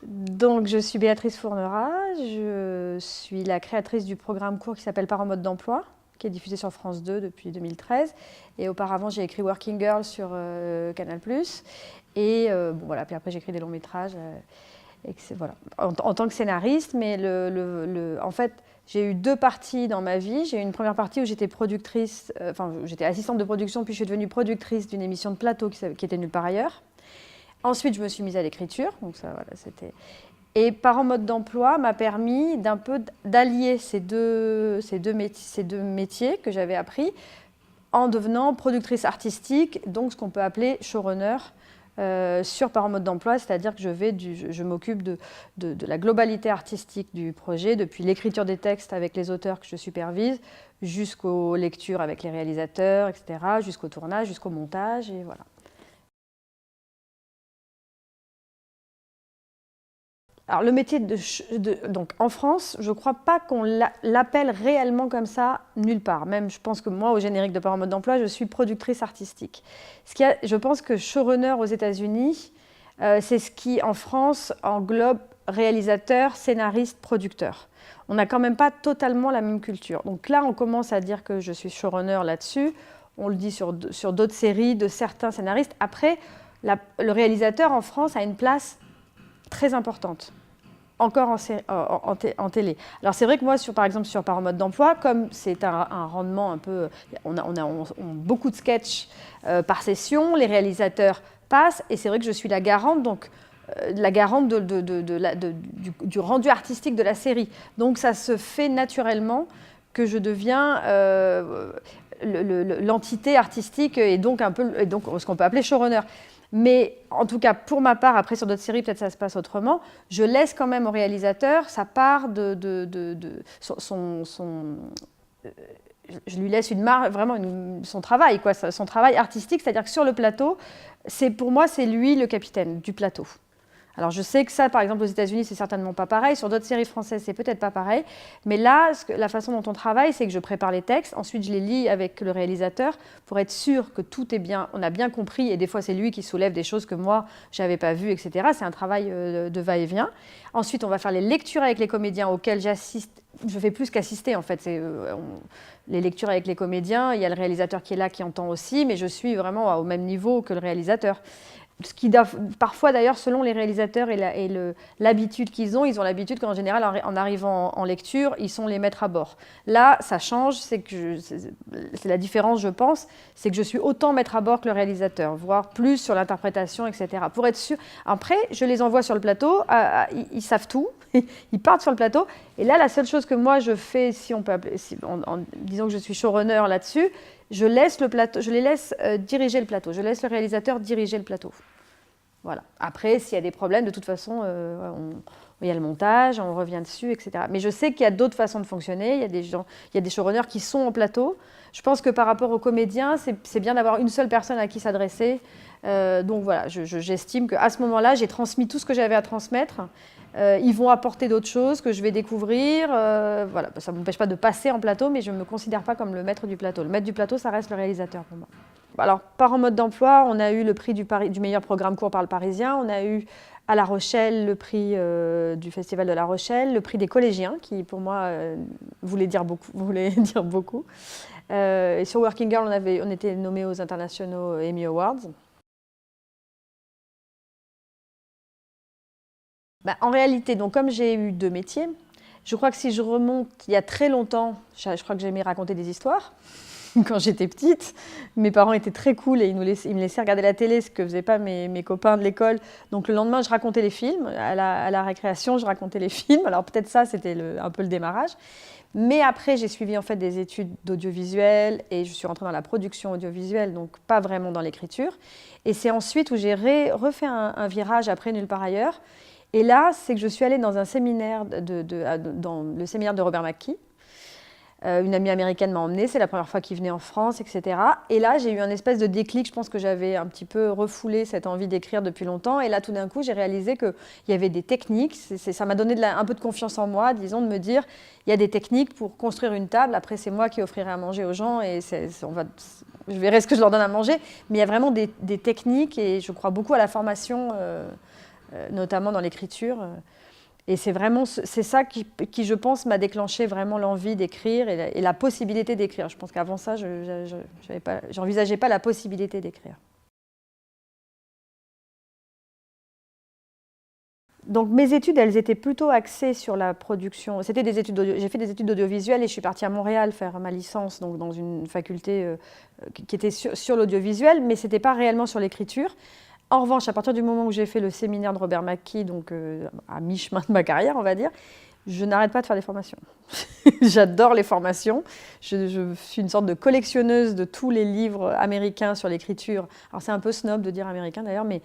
Donc, je suis Béatrice Fournerat, je suis la créatrice du programme court qui s'appelle Par en mode d'emploi, qui est diffusé sur France 2 depuis 2013. Et auparavant, j'ai écrit Working Girl sur Canal+. Et bon, voilà, puis après, j'ai écrit des longs métrages voilà, en tant que scénariste. Mais en fait, j'ai eu deux parties dans ma vie. J'ai eu une première partie où j'étais productrice, j'étais assistante de production, puis je suis devenue productrice d'une émission de plateau qui était Nulle part ailleurs. Ensuite, je me suis mise à l'écriture, donc ça, voilà, c'était. Et Par en mode d'emploi m'a permis d'un peu d'allier ces deux métiers que j'avais appris en devenant productrice artistique, donc ce qu'on peut appeler showrunner sur Par en mode d'emploi, c'est-à-dire que je m'occupe de la globalité artistique du projet, depuis l'écriture des textes avec les auteurs que je supervise, jusqu'aux lectures avec les réalisateurs, etc., jusqu'au tournage, jusqu'au montage, et voilà. Alors le métier donc en France, je ne crois pas qu'on l'appelle réellement comme ça nulle part. Même je pense que moi, au générique de Par en mode d'emploi, je suis productrice artistique. Je pense que showrunner aux États-Unis, c'est ce qui en France englobe réalisateur, scénariste, producteur. On n'a quand même pas totalement la même culture. Donc là, on commence à dire que je suis showrunner là-dessus. On le dit sur d'autres séries, de certains scénaristes. Après, le réalisateur en France a une place très importante, encore en télé. Alors c'est vrai que moi, par exemple, sur Par en mode d'emploi, comme c'est un rendement un peu... On a beaucoup de sketchs par session, les réalisateurs passent, et c'est vrai que je suis la garante, donc la garante du rendu artistique de la série. Donc ça se fait naturellement que je deviens l'entité artistique et donc ce qu'on peut appeler showrunner. Mais en tout cas, pour ma part, après sur d'autres séries, peut-être ça se passe autrement, je laisse quand même au réalisateur sa part je lui laisse vraiment son travail, quoi, son travail artistique, c'est-à-dire que sur le plateau, pour moi, c'est lui le capitaine du plateau. Alors je sais que ça, par exemple, aux États-Unis, c'est certainement pas pareil. Sur d'autres séries françaises, c'est peut-être pas pareil. Mais là, la façon dont on travaille, c'est que je prépare les textes. Ensuite, je les lis avec le réalisateur pour être sûr que tout est bien, on a bien compris. Et des fois, c'est lui qui soulève des choses que moi, j'avais pas vues, etc. C'est un travail de va-et-vient. Ensuite, on va faire les lectures avec les comédiens auxquels j'assiste. Je fais plus qu'assister, en fait. Les lectures avec les comédiens, il y a le réalisateur qui est là, qui entend aussi, mais je suis vraiment au même niveau que le réalisateur. Ce qui parfois d'ailleurs, selon les réalisateurs et l'habitude qu'ils ont, ils ont l'habitude qu'en général, en arrivant en lecture, ils sont les maîtres à bord. Là, ça change, c'est la différence, je pense, c'est que je suis autant maître à bord que le réalisateur, voire plus sur l'interprétation, etc. Pour être sûr. Après, je les envoie sur le plateau, ils savent tout, ils partent sur le plateau, et là, la seule chose que moi je fais, si on peut appeler, en disant que je suis showrunner là-dessus, je les laisse diriger le plateau. Je laisse le réalisateur diriger le plateau. Voilà. Après, s'il y a des problèmes, de toute façon, il y a le montage, on revient dessus, etc. Mais je sais qu'il y a d'autres façons de fonctionner. Il y a des showrunners qui sont en plateau. Je pense que par rapport aux comédiens, c'est bien d'avoir une seule personne à qui s'adresser. Donc voilà, j'estime qu'à ce moment-là, j'ai transmis tout ce que j'avais à transmettre. Ils vont apporter d'autres choses que je vais découvrir. Voilà, ça ne m'empêche pas de passer en plateau, mais je ne me considère pas comme le maître du plateau. Le maître du plateau, ça reste le réalisateur pour moi. Alors, Par en mode d'emploi, on a eu le prix du meilleur programme court par le Parisien. On a eu à La Rochelle le prix du Festival de La Rochelle, le prix des collégiens, qui pour moi voulait dire beaucoup. Et sur Working Girl, on était nommés aux internationaux Emmy Awards. En réalité, donc, comme j'ai eu deux métiers, je crois que si je remonte il y a très longtemps, je crois que j'aimais raconter des histoires. Quand j'étais petite, mes parents étaient très cool et ils me laissaient regarder la télé, ce que ne faisaient pas mes copains de l'école. Donc le lendemain, je racontais les films. À la récréation, je racontais les films. Alors peut-être ça, c'était un peu le démarrage. Mais après, j'ai suivi en fait des études d'audiovisuel et je suis rentrée dans la production audiovisuelle, donc pas vraiment dans l'écriture. Et c'est ensuite où j'ai refait un virage après Nulle part ailleurs. Et là, c'est que je suis allée dans un séminaire, dans le séminaire de Robert McKee. Une amie américaine m'a emmenée, c'est la première fois qu'il venait en France, etc. Et là, j'ai eu un espèce de déclic, je pense que j'avais un petit peu refoulé cette envie d'écrire depuis longtemps. Et là, tout d'un coup, j'ai réalisé qu'il y avait des techniques, ça m'a donné un peu de confiance en moi, disons, de me dire, il y a des techniques pour construire une table, après c'est moi qui offrirai à manger aux gens et je verrai ce que je leur donne à manger. Mais il y a vraiment des techniques et je crois beaucoup à la formation notamment dans l'écriture. Et c'est vraiment c'est ça qui, je pense, m'a déclenché vraiment l'envie d'écrire et la possibilité d'écrire. Je pense qu'avant ça, je n'envisageais pas la possibilité d'écrire. Donc mes études, elles étaient plutôt axées sur la production. C'était des études j'ai fait des études d'audiovisuel et je suis partie à Montréal faire ma licence, donc dans une faculté qui était sur l'audiovisuel, mais ce n'était pas réellement sur l'écriture. En revanche, à partir du moment où j'ai fait le séminaire de Robert McKee, donc à mi-chemin de ma carrière, on va dire, je n'arrête pas de faire des formations. J'adore les formations. Je suis une sorte de collectionneuse de tous les livres américains sur l'écriture. Alors c'est un peu snob de dire américain d'ailleurs, mais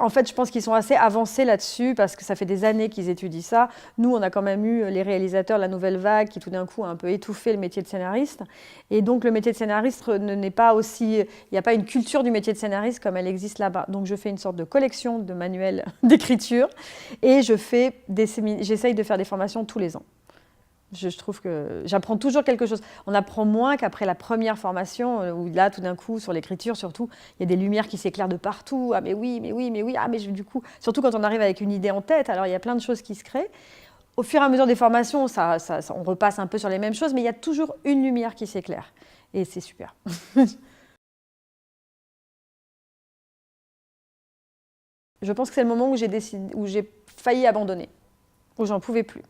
en fait je pense qu'ils sont assez avancés là-dessus parce que ça fait des années qu'ils étudient ça. Nous, on a quand même eu les réalisateurs de la Nouvelle Vague qui tout d'un coup a un peu étouffé le métier de scénariste. Et donc le métier de scénariste n'est pas aussi... Il n'y a pas une culture du métier de scénariste comme elle existe là-bas. Donc je fais une sorte de collection de manuels d'écriture et j'essaye de faire des formations tous les ans. Je trouve que j'apprends toujours quelque chose. On apprend moins qu'après la première formation, où là, tout d'un coup, sur l'écriture, surtout, il y a des lumières qui s'éclairent de partout. Ah, mais oui, mais oui, mais oui. Ah, mais du coup, surtout quand on arrive avec une idée en tête, alors il y a plein de choses qui se créent. Au fur et à mesure des formations, on repasse un peu sur les mêmes choses, mais il y a toujours une lumière qui s'éclaire. Et c'est super. Je pense que c'est le moment où j'ai failli abandonner, où j'en pouvais plus.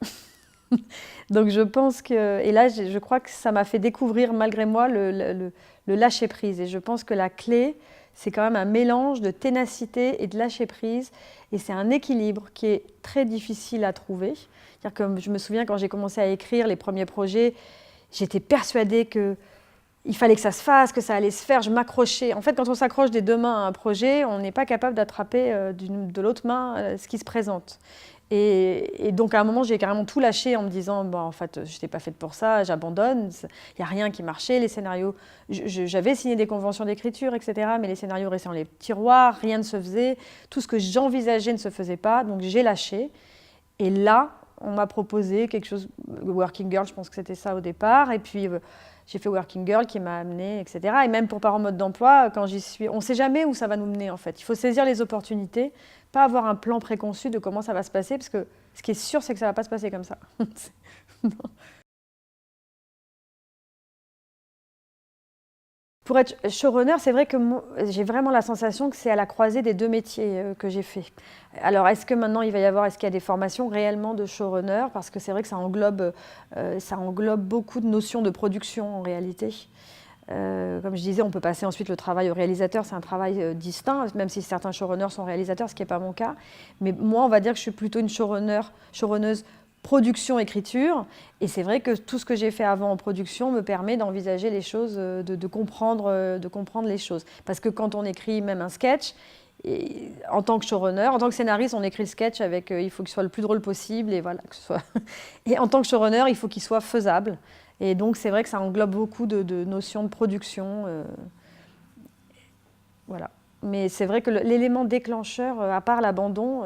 Donc je pense que, et là je crois que ça m'a fait découvrir malgré moi le lâcher prise. Et je pense que la clé, c'est quand même un mélange de ténacité et de lâcher prise. Et c'est un équilibre qui est très difficile à trouver. C'est-à-dire que je me souviens quand j'ai commencé à écrire les premiers projets, j'étais persuadée qu'il fallait que ça se fasse, que ça allait se faire. Je m'accrochais. En fait, quand on s'accroche des deux mains à un projet, on n'est pas capable d'attraper de l'autre main ce qui se présente. Et donc à un moment, j'ai carrément tout lâché en me disant bon, en fait, je n'étais pas faite pour ça, j'abandonne, il n'y a rien qui marchait, les scénarios, j'avais signé des conventions d'écriture, etc., mais les scénarios restaient dans les tiroirs, rien ne se faisait, tout ce que j'envisageais ne se faisait pas, donc j'ai lâché. Et là, on m'a proposé quelque chose, Working Girl, je pense que c'était ça au départ, et puis j'ai fait Working Girl qui m'a amené, etc. Et même pour Parents mode d'emploi, quand j'y suis, on ne sait jamais où ça va nous mener en fait. Il faut saisir les opportunités, pas avoir un plan préconçu de comment ça va se passer, parce que ce qui est sûr, c'est que ça ne va pas se passer comme ça. Pour être showrunner, c'est vrai que j'ai vraiment la sensation que c'est à la croisée des deux métiers que j'ai fait. Alors, est-ce que maintenant il va y avoir, est-ce qu'il y a des formations réellement de showrunner? Parce que c'est vrai que ça englobe beaucoup de notions de production en réalité. Comme je disais, on peut passer ensuite le travail au réalisateur, c'est un travail distinct, même si certains showrunners sont réalisateurs, ce qui n'est pas mon cas. Mais moi, on va dire que je suis plutôt une showrunneuse production, écriture. Et c'est vrai que tout ce que j'ai fait avant en production me permet d'envisager les choses, de comprendre les choses. Parce que quand on écrit même un sketch, et en tant que showrunner, en tant que scénariste, on écrit le sketch avec il faut qu'il soit le plus drôle possible et voilà que ce soit. Et en tant que showrunner, il faut qu'il soit faisable. Et donc c'est vrai que ça englobe beaucoup de notions de production. Voilà. Mais c'est vrai que l'élément déclencheur, à part l'abandon,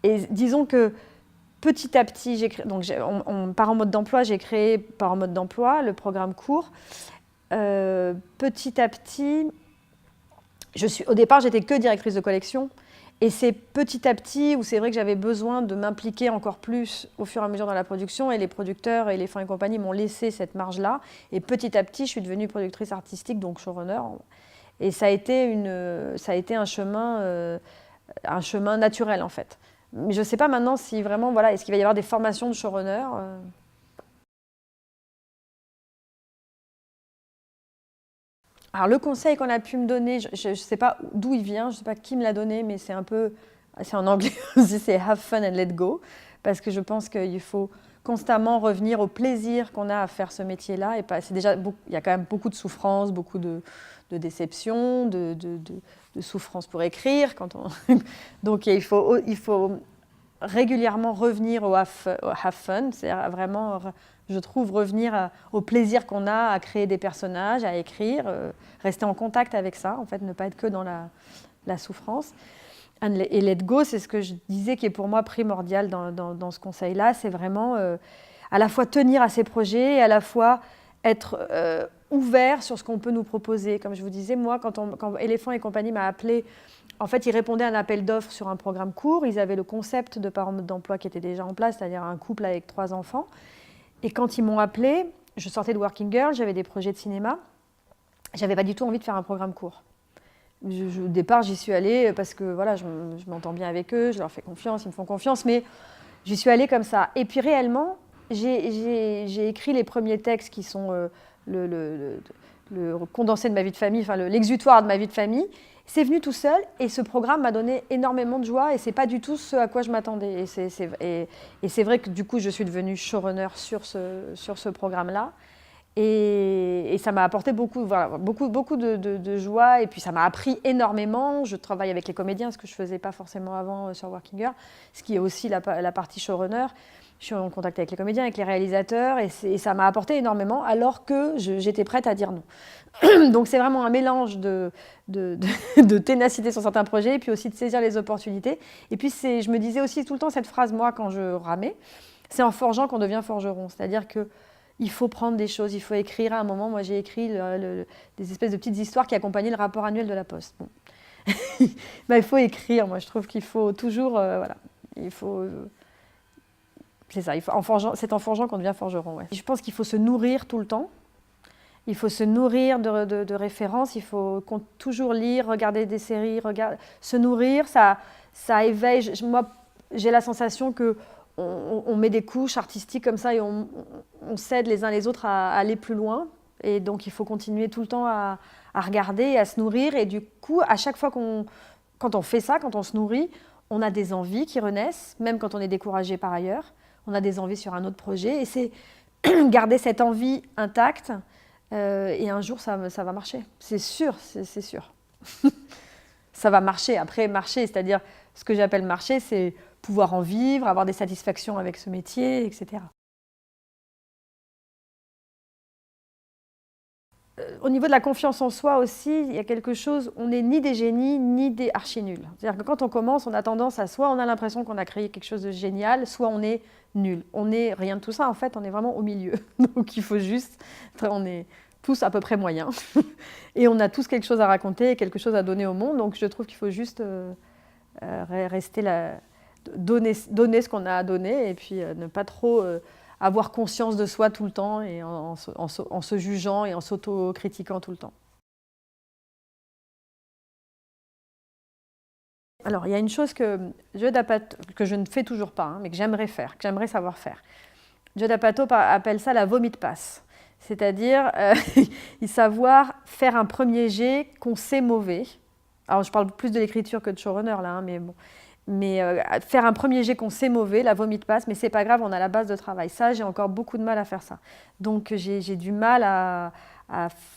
et disons que petit à petit, Parents mode d'emploi, j'ai créé Parents mode d'emploi, le programme court. Petit à petit, au départ, j'étais que directrice de collection. Et c'est petit à petit où c'est vrai que j'avais besoin de m'impliquer encore plus au fur et à mesure dans la production. Et les producteurs et les fonds et compagnie m'ont laissé cette marge-là. Et petit à petit, je suis devenue productrice artistique, donc showrunner. Et ça a été un chemin naturel, en fait. Mais je ne sais pas maintenant si vraiment, voilà, est-ce qu'il va y avoir des formations de showrunner Alors le conseil qu'on a pu me donner, je ne sais pas d'où il vient, je ne sais pas qui me l'a donné, mais c'est en anglais aussi, c'est have fun and let go, parce que je pense qu'il faut constamment revenir au plaisir qu'on a à faire ce métier-là. Et c'est déjà, il y a quand même beaucoup de souffrance, beaucoup de déception, de souffrance pour écrire. Donc il faut régulièrement revenir au have fun, c'est-à-dire vraiment, je trouve, revenir au plaisir qu'on a à créer des personnages, à écrire, rester en contact avec ça, en fait, ne pas être que dans la souffrance. Et let go, c'est ce que je disais qui est pour moi primordial dans ce conseil-là, c'est vraiment à la fois tenir à ses projets et à la fois être ouvert sur ce qu'on peut nous proposer. Comme je vous disais, moi, quand Éléphant et compagnie m'a appelé, en fait, ils répondaient à un appel d'offres sur un programme court. Ils avaient le concept de parents d'emploi qui était déjà en place, c'est-à-dire un couple avec 3 enfants. Et quand ils m'ont appelé, je sortais de Working Girl, j'avais des projets de cinéma. J'avais pas du tout envie de faire un programme court. Au départ, j'y suis allée parce que voilà, je m'entends bien avec eux, je leur fais confiance, ils me font confiance, mais j'y suis allée comme ça. Et puis réellement, j'ai écrit les premiers textes qui sont le condensé de ma vie de famille, enfin l'exutoire de ma vie de famille. C'est venu tout seul et ce programme m'a donné énormément de joie et c'est pas du tout ce à quoi je m'attendais. Et c'est vrai que du coup, je suis devenue showrunner sur ce programme-là. Et ça m'a apporté beaucoup, voilà, beaucoup de joie et puis ça m'a appris énormément. Je travaille avec les comédiens, ce que je ne faisais pas forcément avant sur Working Girl, ce qui est aussi la partie showrunner. Je suis en contact avec les comédiens, avec les réalisateurs et ça m'a apporté énormément alors que j'étais prête à dire non. Donc c'est vraiment un mélange de ténacité sur certains projets et puis aussi de saisir les opportunités. Et puis je me disais aussi tout le temps cette phrase, moi, quand je ramais, c'est en forgeant qu'on devient forgeron. C'est-à-dire que il faut prendre des choses, il faut écrire. À un moment, moi, j'ai écrit des espèces de petites histoires qui accompagnaient le rapport annuel de la Poste. Bon. Ben, il faut écrire. Moi, je trouve qu'il faut toujours, voilà, il faut, c'est ça. C'est en forgeant qu'on devient forgeron. Ouais. Je pense qu'il faut se nourrir tout le temps. Il faut se nourrir de références. Il faut toujours lire, regarder des séries, se nourrir. Ça éveille. Moi, j'ai la sensation que on met des couches artistiques comme ça et on s'aide les uns les autres à aller plus loin. Et donc, il faut continuer tout le temps à regarder, à se nourrir. Et du coup, à chaque fois quand on fait ça, quand on se nourrit, on a des envies qui renaissent, même quand on est découragé par ailleurs. On a des envies sur un autre projet. Et c'est garder cette envie intacte. Et un jour, ça va marcher. C'est sûr, c'est sûr. Ça va marcher. Après, marcher, c'est-à-dire ce que j'appelle marcher, c'est pouvoir en vivre, avoir des satisfactions avec ce métier, etc. Au niveau de la confiance en soi aussi, il y a quelque chose, on n'est ni des génies, ni des archi-nuls. C'est-à-dire que quand on commence, on a tendance à soit on a l'impression qu'on a créé quelque chose de génial, soit on est nul. On n'est rien de tout ça, en fait, on est vraiment au milieu. Donc il faut juste, on est tous à peu près moyens. Et on a tous quelque chose à raconter, quelque chose à donner au monde. Donc je trouve qu'il faut juste rester là. Donner ce qu'on a à donner et puis ne pas trop avoir conscience de soi tout le temps et en se jugeant et en s'auto-critiquant tout le temps. Alors, il y a une chose que Judd Apatow, que je ne fais toujours pas, hein, mais que j'aimerais faire, que j'aimerais savoir faire. Judd Apatow appelle ça la vomit pass, c'est-à-dire savoir faire un premier jet qu'on sait mauvais. Alors, je parle plus de l'écriture que de showrunner là, hein, mais bon. Mais faire un premier jet qu'on sait mauvais, la vomit passe, mais c'est pas grave, on a la base de travail. Ça, j'ai encore beaucoup de mal à faire ça. Donc j'ai du mal à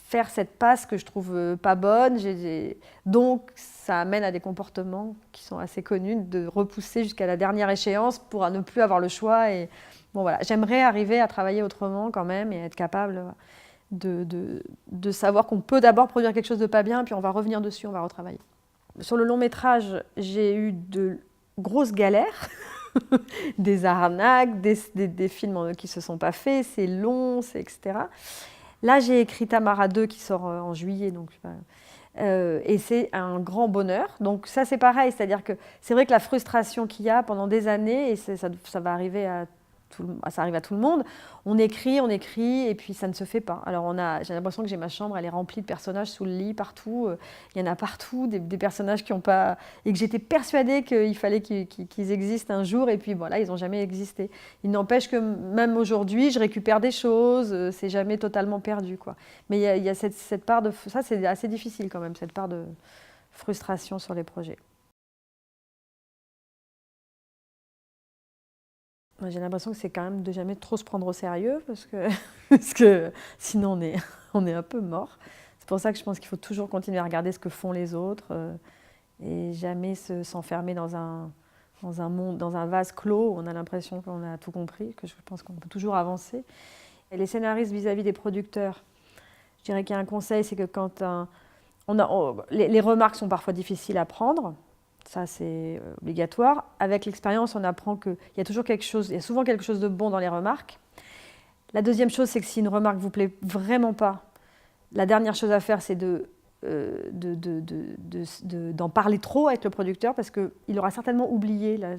faire cette passe que je trouve pas bonne. Donc ça amène à des comportements qui sont assez connus, de repousser jusqu'à la dernière échéance pour ne plus avoir le choix. Et bon voilà, j'aimerais arriver à travailler autrement quand même et être capable de savoir qu'on peut d'abord produire quelque chose de pas bien, puis on va revenir dessus, on va retravailler. Sur le long métrage, j'ai eu de grosses galères, des arnaques, des films qui ne se sont pas faits, c'est long, etc. Là, j'ai écrit Tamara 2 qui sort en juillet, donc, et c'est un grand bonheur. Donc ça, c'est pareil, c'est-à-dire que c'est vrai que la frustration qu'il y a pendant des années, et ça va arriver ça arrive à tout le monde, on écrit, et puis ça ne se fait pas. Alors j'ai l'impression que ma chambre, elle est remplie de personnages sous le lit, partout. Il y en a partout, des personnages qui n'ont pas... Et que j'étais persuadée qu'il fallait qu'ils existent un jour, et puis voilà, ils n'ont jamais existé. Il n'empêche que même aujourd'hui, je récupère des choses, c'est jamais totalement perdu, quoi. Mais il y a cette part de... Ça, c'est assez difficile quand même, cette part de frustration sur les projets. J'ai l'impression que c'est quand même de jamais trop se prendre au sérieux parce que sinon on est un peu mort. C'est pour ça que je pense qu'il faut toujours continuer à regarder ce que font les autres et jamais s'enfermer dans un monde, dans un vase clos où on a l'impression qu'on a tout compris, que je pense qu'on peut toujours avancer. Et les scénaristes vis-à-vis des producteurs, je dirais qu'il y a un conseil, c'est que quand les remarques sont parfois difficiles à prendre. Ça, c'est obligatoire. Avec l'expérience, on apprend qu'il y a toujours il y a souvent quelque chose de bon dans les remarques. La deuxième chose, c'est que si une remarque ne vous plaît vraiment pas, la dernière chose à faire, c'est d'en parler trop avec le producteur parce qu'il aura certainement oublié la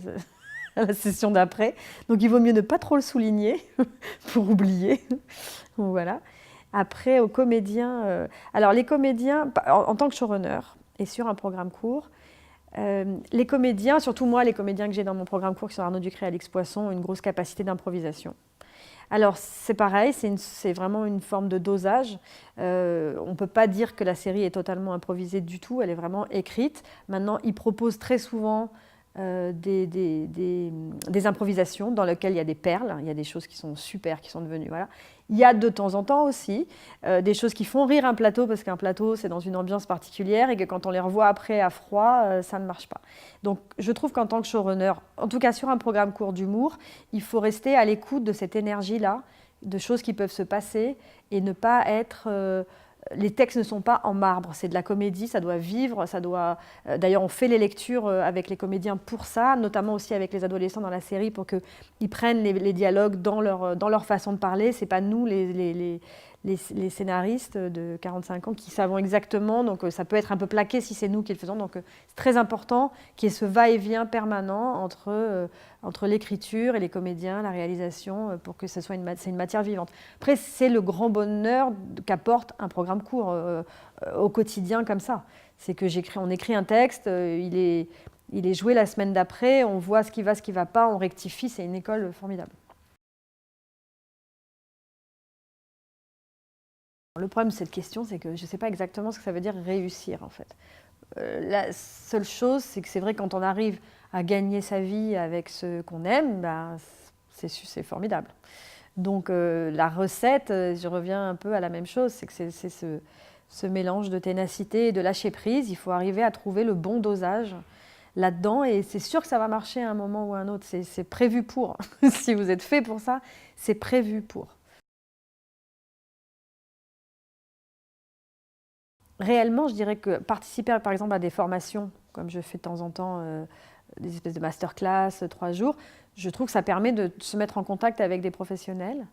session d'après. Donc il vaut mieux ne pas trop le souligner pour oublier. Voilà. Après, aux comédiens... alors les comédiens, en tant que showrunner et sur un programme court, les comédiens, surtout moi, les comédiens que j'ai dans mon programme court qui sont Arnaud Ducré et Alix Poisson, ont une grosse capacité d'improvisation. Alors c'est pareil, c'est vraiment une forme de dosage. On ne peut pas dire que la série est totalement improvisée du tout, elle est vraiment écrite. Maintenant, ils proposent très souvent des improvisations dans lesquelles il y a des perles, il y a des choses qui sont super, qui sont devenues... Voilà. Il y a de temps en temps aussi des choses qui font rire un plateau, parce qu'un plateau, c'est dans une ambiance particulière et que quand on les revoit après à froid, ça ne marche pas. Donc je trouve qu'en tant que showrunner, en tout cas sur un programme court d'humour, il faut rester à l'écoute de cette énergie-là, de choses qui peuvent se passer et ne pas être... les textes ne sont pas en marbre, c'est de la comédie, ça doit vivre, ça doit... D'ailleurs, on fait les lectures avec les comédiens pour ça, notamment aussi avec les adolescents dans la série, pour qu'ils prennent les dialogues dans leur façon de parler. C'est pas nous, les scénaristes de 45 ans, qui savons exactement. Donc, ça peut être un peu plaqué si c'est nous qui le faisons. Donc, c'est très important qu'il y ait ce va-et-vient permanent entre l'écriture et les comédiens, la réalisation, pour que ce soit une matière vivante. Après, c'est le grand bonheur qu'apporte un programme court au quotidien comme ça. C'est on écrit un texte, il est joué la semaine d'après, on voit ce qui va pas, on rectifie, c'est une école formidable. Le problème de cette question, c'est que je ne sais pas exactement ce que ça veut dire réussir, en fait. La seule chose, c'est que c'est vrai, quand on arrive à gagner sa vie avec ce qu'on aime, ben, c'est formidable. Donc la recette, je reviens un peu à la même chose, c'est que c'est ce mélange de ténacité et de lâcher prise. Il faut arriver à trouver le bon dosage là-dedans, et c'est sûr que ça va marcher à un moment ou à un autre. C'est prévu pour. Si vous êtes fait pour ça, c'est prévu pour. Réellement, je dirais que participer par exemple à des formations, comme je fais de temps en temps, des espèces de masterclass, 3 jours, je trouve que ça permet de se mettre en contact avec des professionnels.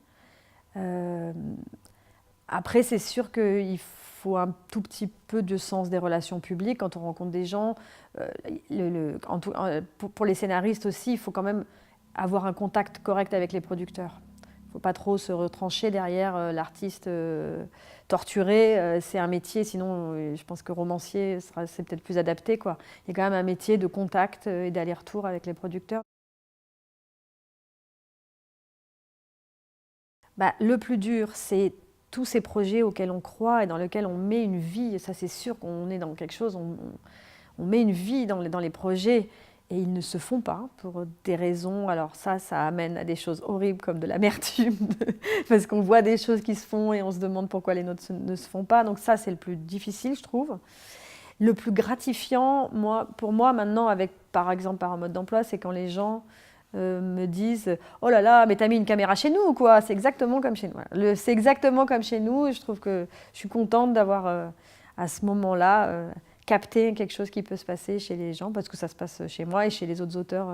Après, c'est sûr qu'il faut un tout petit peu de sens des relations publiques quand on rencontre des gens. Pour les scénaristes aussi, il faut quand même avoir un contact correct avec les producteurs. Il ne faut pas trop se retrancher derrière l'artiste torturé. C'est un métier, sinon je pense que romancier, c'est peut-être plus adapté, quoi. Il y a quand même un métier de contact et d'aller-retour avec les producteurs. Le plus dur, c'est tous ces projets auxquels on croit et dans lesquels on met une vie. Ça, c'est sûr qu'on est dans quelque chose, on met une vie dans les projets. Et ils ne se font pas pour des raisons. Alors ça amène à des choses horribles comme de l'amertume, parce qu'on voit des choses qui se font et on se demande pourquoi les nôtres ne se font pas. Donc ça, c'est le plus difficile, je trouve. Le plus gratifiant, pour moi maintenant, par exemple par un mode d'emploi, c'est quand les gens me disent « Oh là là, mais t'as mis une caméra chez nous ou quoi ?» C'est exactement comme chez nous. C'est exactement comme chez nous. Je trouve que je suis contente d'avoir, à ce moment-là, capter quelque chose qui peut se passer chez les gens, parce que ça se passe chez moi et chez les autres auteurs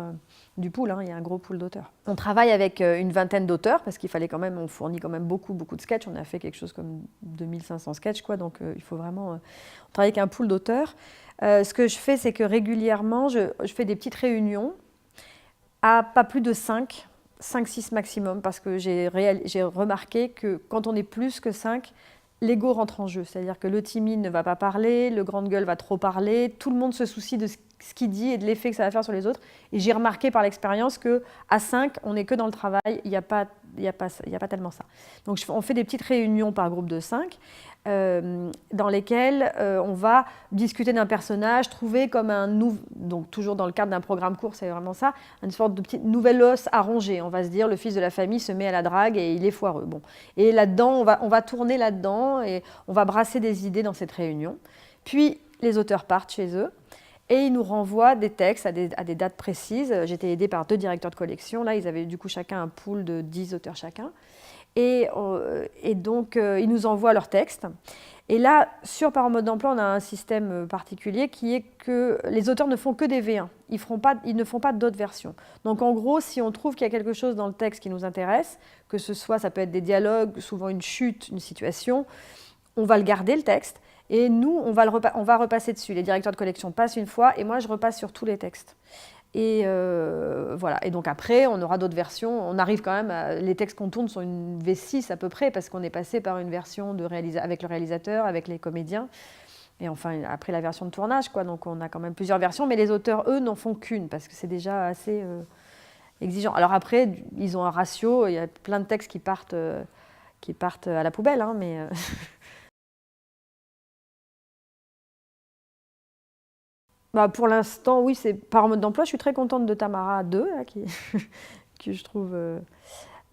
du pool. Il y a un gros pool d'auteurs. On travaille avec une vingtaine d'auteurs, parce qu'il fallait quand même, on fournit quand même beaucoup de sketchs. On a fait quelque chose comme 2500 sketchs, quoi, donc il faut vraiment... on travaille avec un pool d'auteurs. Ce que je fais, c'est que régulièrement, je fais des petites réunions à pas plus de 5-6 maximum, parce que j'ai remarqué que quand on est plus que 5, l'ego rentre en jeu, c'est-à-dire que le timide ne va pas parler, le grande gueule va trop parler, tout le monde se soucie de ce qu'il dit et de l'effet que ça va faire sur les autres. Et j'ai remarqué par l'expérience qu'à 5, on n'est que dans le travail, il n'y a pas tellement ça. Donc on fait des petites réunions par groupe de 5, dans lesquelles on va discuter d'un personnage, trouver comme donc toujours dans le cadre d'un programme court, c'est vraiment ça, une sorte de petite nouvelle os à ronger. On va se dire, le fils de la famille se met à la drague et il est foireux. Bon. Et là-dedans, on va tourner là-dedans et on va brasser des idées dans cette réunion. Puis les auteurs partent chez eux et ils nous renvoient des textes à des dates précises. J'étais aidée par 2 directeurs de collection. Là, ils avaient du coup chacun un pool de 10 auteurs chacun. Et donc, ils nous envoient leurs textes. Et là, sur Par en mode d'emploi, on a un système particulier qui est que les auteurs ne font que des V1. Ils ne font pas d'autres versions. Donc en gros, si on trouve qu'il y a quelque chose dans le texte qui nous intéresse, que ce soit, ça peut être des dialogues, souvent une chute, une situation, on va le garder, le texte, et nous, on va repasser dessus. Les directeurs de collection passent une fois, et moi, je repasse sur tous les textes. Et voilà. Et donc après, on aura d'autres versions. On arrive quand même les textes qu'on tourne sont une V6 à peu près, parce qu'on est passé par une version avec le réalisateur, avec les comédiens. Et enfin, après la version de tournage, quoi. Donc on a quand même plusieurs versions, mais les auteurs, eux, n'en font qu'une, parce que c'est déjà assez exigeant. Alors après, ils ont un ratio, il y a plein de textes qui partent à la poubelle, hein, mais... Bah, pour l'instant, oui, c'est par mode d'emploi. Je suis très contente de Tamara 2, là, que je trouve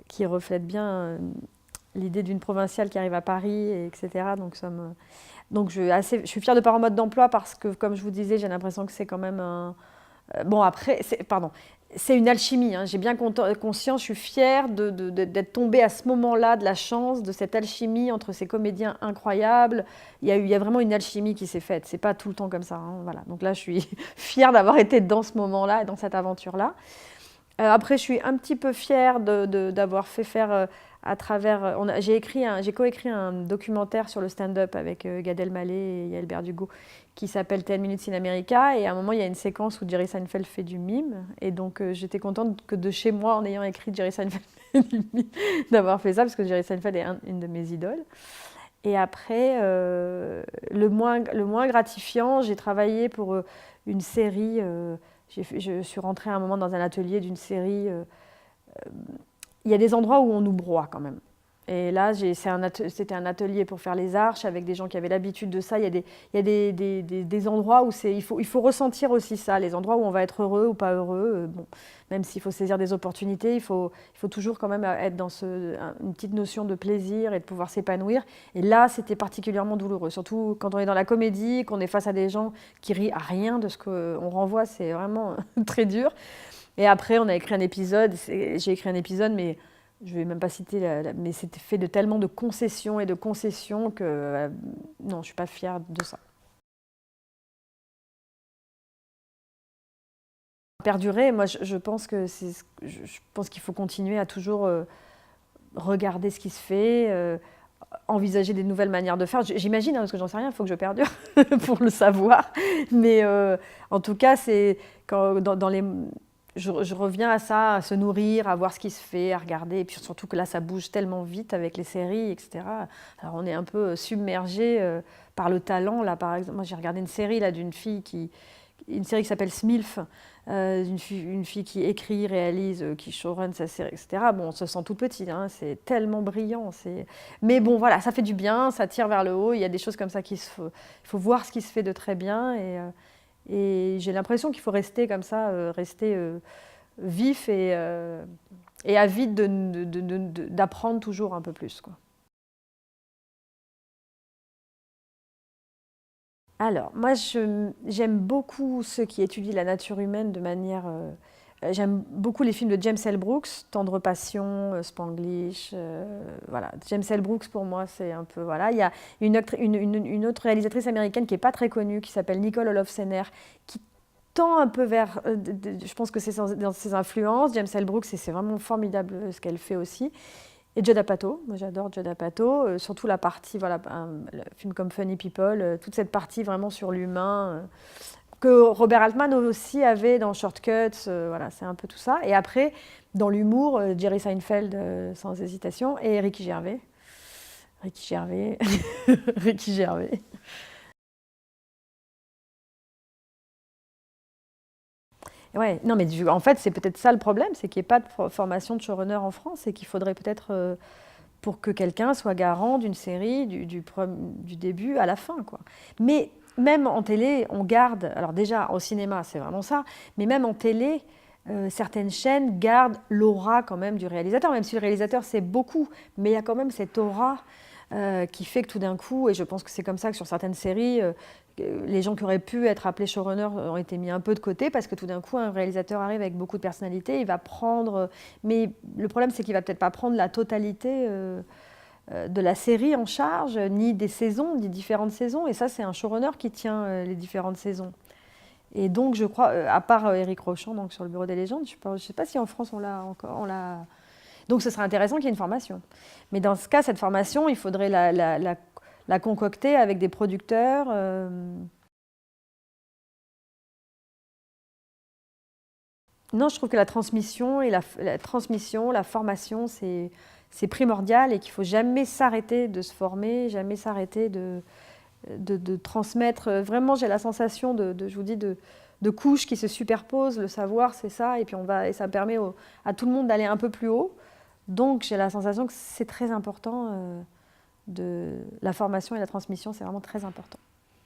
qui reflète bien l'idée d'une provinciale qui arrive à Paris, etc. Donc je suis fière de Par mode d'emploi parce que, comme je vous disais, j'ai l'impression que c'est quand même un... Bon, après, c'est une alchimie, hein. J'ai bien conscience, je suis fière d'être tombée à ce moment-là, de la chance, de cette alchimie entre ces comédiens incroyables. Il y a vraiment une alchimie qui s'est faite. C'est pas tout le temps comme ça, hein, voilà. Donc là, je suis fière d'avoir été dans ce moment-là, dans cette aventure-là. Après, je suis un petit peu fière d'avoir fait faire à travers... J'ai coécrit un documentaire sur le stand-up avec Gad Elmaleh et Yael Berdugo qui s'appelle 10 Minutes in America. Et à un moment, il y a une séquence où Jerry Seinfeld fait du mime. Et donc, j'étais contente que de chez moi, en ayant écrit Jerry Seinfeld du mime, d'avoir fait ça, parce que Jerry Seinfeld est une de mes idoles. Et après, le moins gratifiant, j'ai travaillé pour une série... je suis rentrée à un moment dans un atelier d'une série. Il y a des endroits où on nous broie quand même. Et là, c'était un atelier pour faire les arches avec des gens qui avaient l'habitude de ça. Il y a des endroits où il faut ressentir aussi ça, les endroits où on va être heureux ou pas heureux. Bon, même s'il faut saisir des opportunités, il faut toujours quand même être dans une petite notion de plaisir et de pouvoir s'épanouir. Et là, c'était particulièrement douloureux, surtout quand on est dans la comédie, qu'on est face à des gens qui rient à rien de ce qu'on renvoie, c'est vraiment très dur. Et après, on a écrit un épisode, j'ai écrit un épisode, mais je ne vais même pas citer, mais c'était fait de tellement de concessions et de concessions que non, je ne suis pas fière de ça. Perdurer, moi je pense qu'il faut continuer à toujours regarder ce qui se fait, envisager des nouvelles manières de faire. J'imagine, hein, parce que j'en sais rien, il faut que je perdure pour le savoir. Mais en tout cas, c'est dans les... Je reviens à ça, à se nourrir, à voir ce qui se fait, à regarder. Et puis surtout que là, ça bouge tellement vite avec les séries, etc. Alors on est un peu submergé par le talent. Là, par exemple, moi j'ai regardé une série là, une série qui s'appelle Smilf, une fille qui écrit, réalise, qui showrun sa série, etc. Bon, on se sent tout petit, hein, c'est tellement brillant. Mais bon, voilà, ça fait du bien, ça tire vers le haut. Il y a des choses comme ça il faut voir ce qui se fait de très bien. Et j'ai l'impression qu'il faut rester comme ça, vif et avide d'apprendre toujours un peu plus, quoi. Alors, moi, j'aime beaucoup ceux qui étudient la nature humaine de manière... j'aime beaucoup les films de James L. Brooks, Tendre Passion, Spanglish, voilà. James L. Brooks, pour moi, c'est un peu... Voilà. Il y a une autre réalisatrice américaine qui n'est pas très connue, qui s'appelle Nicole Olofsener, qui tend un peu vers... je pense que c'est dans ses influences. James L. Brooks, c'est vraiment formidable ce qu'elle fait aussi. Et Judd Apatow, moi j'adore Judd Apatow, surtout la partie, voilà, le film comme Funny People, toute cette partie vraiment sur l'humain, que Robert Altman aussi avait dans Shortcuts, voilà, c'est un peu tout ça. Et après, dans l'humour, Jerry Seinfeld, sans hésitation, et Ricky Gervais. Ricky Gervais. Ricky Gervais. Ouais, non, mais en fait, c'est peut-être ça le problème, c'est qu'il n'y ait pas de formation de showrunner en France et qu'il faudrait peut-être, pour que quelqu'un soit garant d'une série du début à la fin, quoi. Mais même en télé, on garde, alors déjà au cinéma, c'est vraiment ça, mais même en télé, certaines chaînes gardent l'aura quand même du réalisateur, même si le réalisateur c'est beaucoup, mais il y a quand même cette aura qui fait que tout d'un coup, et je pense que c'est comme ça que sur certaines séries, les gens qui auraient pu être appelés showrunners ont été mis un peu de côté parce que tout d'un coup, un réalisateur arrive avec beaucoup de personnalité, il va prendre... Mais le problème, c'est qu'il ne va peut-être pas prendre la totalité de la série en charge, ni des saisons, des différentes saisons. Et ça, c'est un showrunner qui tient les différentes saisons. Et donc, je crois, à part Éric Rochant, donc, sur le Bureau des légendes, je ne sais pas si en France on l'a encore... Donc, ce serait intéressant qu'il y ait une formation. Mais dans ce cas, cette formation, il faudrait la concocter avec des producteurs. Non, je trouve que la transmission, la formation, c'est primordial et qu'il ne faut jamais s'arrêter de se former, jamais s'arrêter de transmettre. Vraiment, j'ai la sensation je vous dis, de couches qui se superposent. Le savoir, c'est ça, et puis et ça permet à tout le monde d'aller un peu plus haut. Donc, j'ai la sensation que c'est très important. La formation et la transmission, c'est vraiment très important.